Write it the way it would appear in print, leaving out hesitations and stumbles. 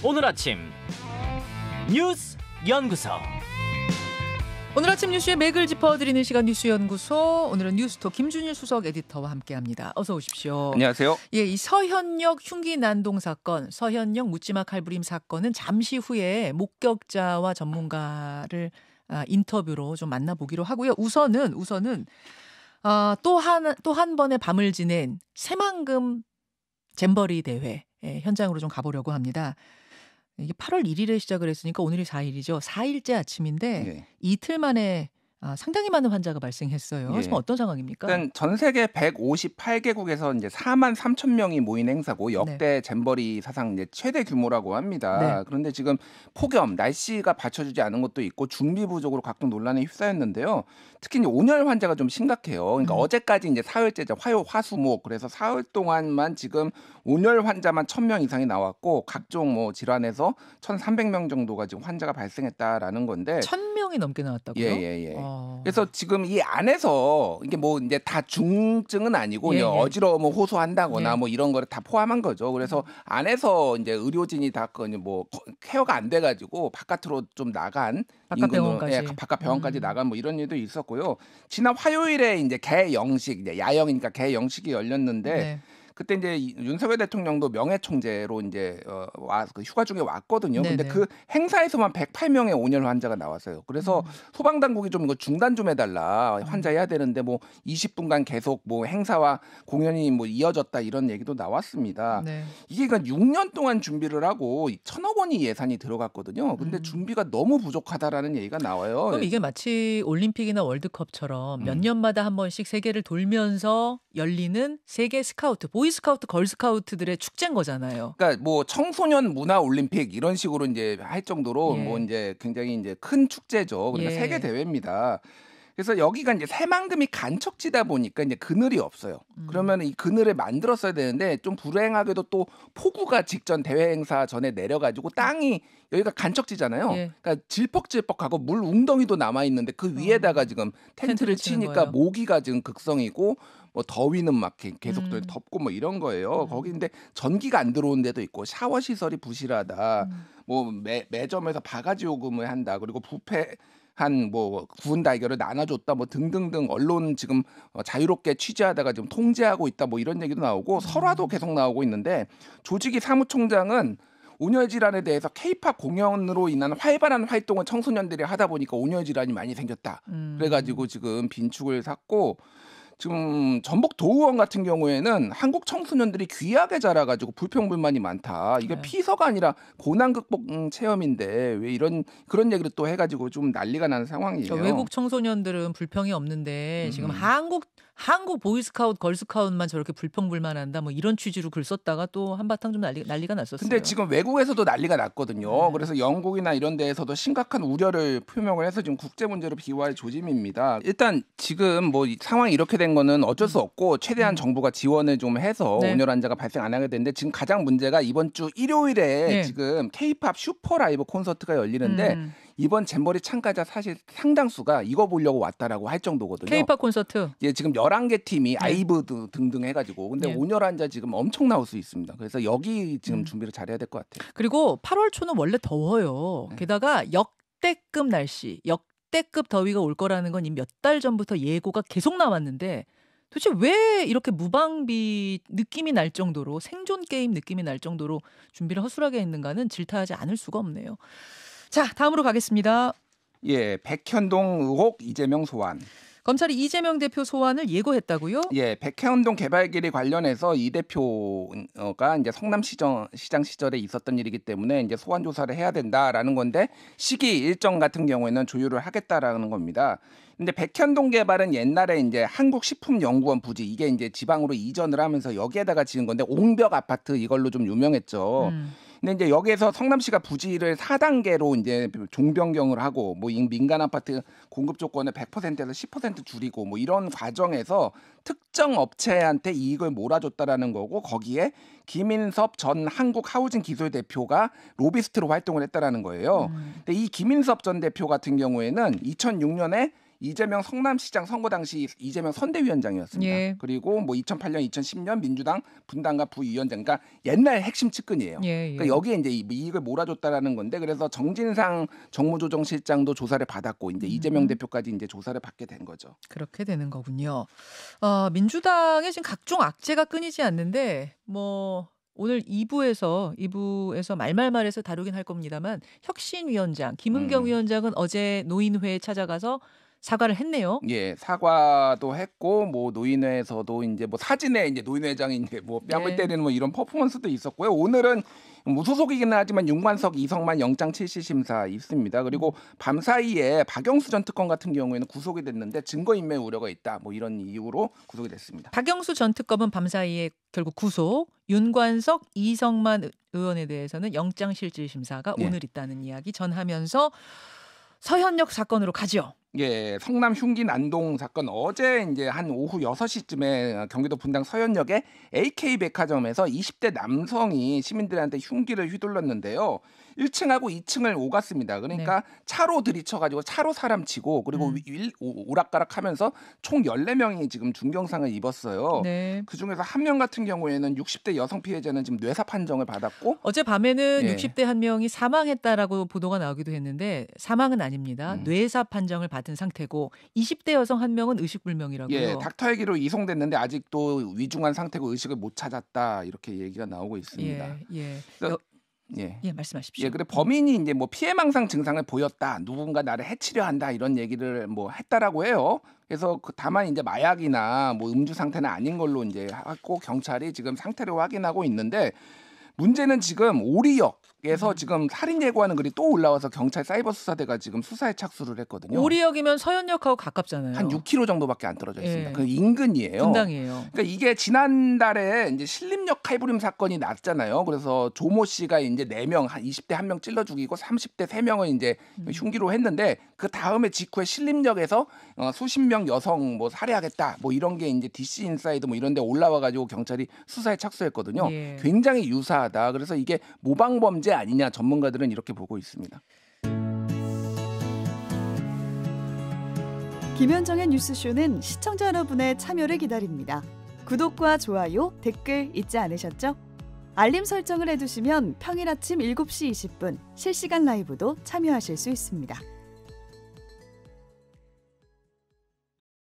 오늘 아침 뉴스 연구소. 오늘 아침 뉴스의 맥을 짚어드리는 시간 뉴스연구소. 오늘은 뉴스토 김준일 수석 에디터와 함께합니다. 어서 오십시오. 안녕하세요. 예, 이 서현역 흉기 난동 사건, 서현역 묻지마 칼부림 사건은 잠시 후에 목격자와 전문가를 인터뷰로 좀 만나보기로 하고요. 우선은 또 한 번의 밤을 지낸 새만금 잼버리 대회 현장으로 좀 가보려고 합니다. 이게 8월 1일에 시작을 했으니까 오늘이 4일이죠. 4일째 아침인데 네. 이틀 만에 상당히 많은 환자가 발생했어요. 예. 지금 어떤 상황입니까? 일단 전 세계 158개국에서 이제 4만 3천 명이 모인 행사고 역대 잼버리 사상 이제 최대 규모라고 합니다. 네. 그런데 지금 폭염, 날씨가 받쳐주지 않은 것도 있고 준비 부족으로 각종 논란에 휩싸였는데요. 특히 이제 온열 환자가 좀 심각해요. 그러니까 어제까지 이제 4일째죠. 화요, 화, 수, 목. 그래서 4일 동안만 지금 온열 환자만 1,000명 이상이 나왔고 각종 뭐 질환에서 1,300명 정도가 지금 환자가 발생했다라는 건데 1,000명이 넘게 나왔다고요? 예. 그래서 지금 이 안에서 이게 뭐 이제 다 중증은 아니고 이제 어지러워 뭐 호소한다거나 뭐 이런 거를 다 포함한 거죠. 그래서 안에서 이제 의료진이 다 뭐 케어가 안 돼가지고 바깥으로 좀 나간 바깥 병원까지 바깥 병원까지 나간 뭐 이런 일도 있었고요. 지난 화요일에 이제 개영식 이제 야영이니까 개영식이 열렸는데. 네. 그때 이제 윤석열 대통령도 명예총재로 이제 그 휴가 중에 왔거든요. 근데 네네. 그 행사에서만 108명의 온열 환자가 나왔어요. 그래서 소방 당국이 좀 이거 중단 좀 해달라. 환자해야 되는데 뭐 20분간 계속 뭐 행사와 공연이 뭐 이어졌다 이런 얘기도 나왔습니다. 네. 이게 그러니까 6년 동안 준비를 하고 1,000억 원이 예산이 들어갔거든요. 근데 준비가 너무 부족하다라는 얘기가 나와요. 그럼 이게 마치 올림픽이나 월드컵처럼 몇 년마다 한 번씩 세계를 돌면서 열리는 세계 스카우트, 보이스카우트, 걸스카우트들의 축제인 거잖아요. 그러니까 뭐 청소년 문화 올림픽 이런 식으로 이제 할 정도로 뭐 이제 굉장히 이제 큰 축제죠. 그러니까 세계 대회입니다. 그래서 여기가 이제 새만금이 간척지다 보니까 이제 그늘이 없어요. 그러면 이 그늘을 만들었어야 되는데 좀 불행하게도 또 폭우가 직전 대회 행사 전에 내려가지고 땅이 여기가 간척지잖아요. 그러니까 질퍽질퍽하고 물 웅덩이도 남아 있는데 그 위에다가 지금 텐트를 치니까 모기가 지금 극성이고 뭐 더위는 막 계속 덥고 뭐 이런 거예요. 거기 근데 전기가 안 들어온 데도 있고 샤워 시설이 부실하다. 뭐 매점에서 바가지 요금을 한다. 그리고 부패 한 뭐 구운 달걀을 나눠줬다 뭐 등등등 언론 지금 자유롭게 취재하다가 지금 통제하고 있다 뭐 이런 얘기도 나오고 설화도 계속 나오고 있는데 조직위 사무총장은 온열 질환에 대해서 K-팝 공연으로 인한 활발한 활동을 청소년들이 하다 보니까 온열 질환이 많이 생겼다. 그래가지고 지금 빈축을 샀고 지금 전북 도의원 같은 경우에는 한국 청소년들이 귀하게 자라가지고 불평불만이 많다. 이게 피서가 아니라 고난 극복 체험인데 왜 그런 얘기를 또 해가지고 좀 난리가 나는 상황이에요. 외국 청소년들은 불평이 없는데 지금 한국 보이스카우트, 걸스카우트만 저렇게 불평불만한다. 뭐 이런 취지로 글 썼다가 또 한바탕 좀 난리가 났었어요. 근데 지금 외국에서도 난리가 났거든요. 그래서 영국이나 이런 데에서도 심각한 우려를 표명을 해서 지금 국제 문제로 비화할 조짐입니다. 일단 지금 뭐 상황이 이렇게 된 거는 어쩔 수 없고 최대한 정부가 지원을 좀 해서 온열 환자가 발생 안 하게 되는데 지금 가장 문제가 이번 주 일요일에 지금 K-팝 슈퍼 라이브 콘서트가 열리는데 이번 잼버리 참가자 사실 상당수가 이거 보려고 왔다라고 할 정도거든요. K-팝 콘서트. 예, 지금 11개 팀이 아이브 등등 해가지고 근데 온열 환자 지금 엄청 나올 수 있습니다. 그래서 여기 지금 준비를 잘해야 될 것 같아요. 그리고 8월 초는 원래 더워요. 게다가 역대급 날씨, 역대급 더위가 올 거라는 건 몇 달 전부터 예고가 계속 나왔는데 도대체 왜 이렇게 무방비 느낌이 날 정도로 생존 게임 느낌이 날 정도로 준비를 허술하게 했는가는 질타하지 않을 수가 없네요. 자, 다음으로 가겠습니다. 예, 백현동 의혹 이재명 소환. 검찰이 이재명 대표 소환을 예고했다고요? 예, 백현동 개발길이 관련해서 이 대표가 이제 성남시장 시절에 있었던 일이기 때문에 이제 소환 조사를 해야 된다라는 건데 시기 일정 같은 경우에는 조율을 하겠다라는 겁니다. 근데 백현동 개발은 옛날에 이제 한국식품연구원 부지 이게 이제 지방으로 이전을 하면서 여기에다가 지은 건데 옹벽 아파트 이걸로 좀 유명했죠. 근데 이제 여기에서 성남시가 부지를 4단계로 이제 종변경을 하고 뭐 민간 아파트 공급 조건을 100%에서 10% 줄이고 뭐 이런 과정에서 특정 업체한테 이익을 몰아줬다라는 거고 거기에 김인섭 전 한국 하우징 기술 대표가 로비스트로 활동을 했다라는 거예요. 근데 이 김인섭 전 대표 같은 경우에는 2006년에 이재명 성남시장 선거 당시 이재명 선대위원장이었습니다. 예. 그리고 뭐 2008년, 2010년 민주당 분당가 부위원장, 그러니까 옛날 핵심 측근이에요. 예, 예. 그러니까 여기에 이제 이익을 몰아줬다라는 건데 그래서 정진상 정무조정실장도 조사를 받았고 이제 이재명 대표까지 이제 조사를 받게 된 거죠. 그렇게 되는 거군요. 민주당에 지금 각종 악재가 끊이지 않는데 뭐. 오늘 2부에서 말말말해서 다루긴 할 겁니다만 혁신위원장 김은경 위원장은 어제 노인회에 찾아가서 사과를 했네요. 예, 사과도 했고 뭐 노인회에서도 이제 뭐 사진에 이제 노인회장이 이제 뭐 뺨을 때리는 뭐 이런 퍼포먼스도 있었고요. 오늘은 무소속이기는 하지만 윤관석, 이성만 영장 실시 심사 있습니다. 그리고 밤사이에 박영수 전 특검 같은 경우에는 구속이 됐는데 증거인멸 우려가 있다. 뭐 이런 이유로 구속이 됐습니다. 박영수 전 특검은 밤사이에 결국 구속, 윤관석, 이성만 의원에 대해서는 영장 실질 심사가 네. 오늘 있다는 이야기 전하면서 서현역 사건으로 가죠. 예, 성남 흉기 난동 사건 어제 이제 한 오후 6시쯤에 경기도 분당 서현역의 AK 백화점에서 20대 남성이 시민들한테 흉기를 휘둘렀는데요. 1층하고 2층을 오갔습니다. 그러니까 차로 들이쳐가지고 차로 사람 치고 그리고 오락가락하면서 총 14명이 지금 중경상을 입었어요. 네. 그중에서 한 명 같은 경우에는 60대 여성 피해자는 지금 뇌사 판정을 받았고 어젯밤에는 예. 60대 한 명이 사망했다라고 보도가 나오기도 했는데 사망은 아닙니다. 뇌사 판정을 받은 상태고 20대 여성 한 명은 의식불명이라고요. 예, 닥터 헬기로 이송됐는데 아직도 위중한 상태고 의식을 못 찾았다 이렇게 얘기가 나오고 있습니다. 예. 예, 말씀하십시오. 예, 그래 범인이 이제 뭐 피해망상 증상을 보였다, 누군가 나를 해치려 한다 이런 얘기를 뭐 했다라고 해요. 그래서 다만 이제 마약이나 뭐 음주 상태는 아닌 걸로 이제 하고 경찰이 지금 상태를 확인하고 있는데 문제는 지금 오리역에서 지금 살인 예고하는 글이 또 올라와서 경찰 사이버 수사대가 지금 수사에 착수를 했거든요. 오리역이면 서현역하고 가깝잖아요. 한 6km 정도밖에 안 떨어져 있습니다. 예. 그 인근이에요. 분당이에요. 그러니까 이게 지난달에 이제 신림역 칼부림 사건이 났잖아요. 그래서 조모 씨가 이제 4명, 한 20대 1명 찔러 죽이고 30대 3명을 이제 흉기로 했는데 그 다음에 직후에 신림역에서 수십 명 여성 뭐 살해하겠다 뭐 이런 게 이제 DC 인사이드 뭐 이런 데 올라와 가지고 경찰이 수사에 착수했거든요. 예. 굉장히 유사하다. 그래서 이게 모방 범죄 아니냐 전문가들은 이렇게 보고 있습니다. 김현정의 뉴스쇼는 시청자 여러분의 참여를 기다립니다. 구독과 좋아요, 댓글 잊지 않으셨죠? 알림 설정을 해두시면 평일 아침 7시 20분 실시간 라이브도 참여하실 수 있습니다.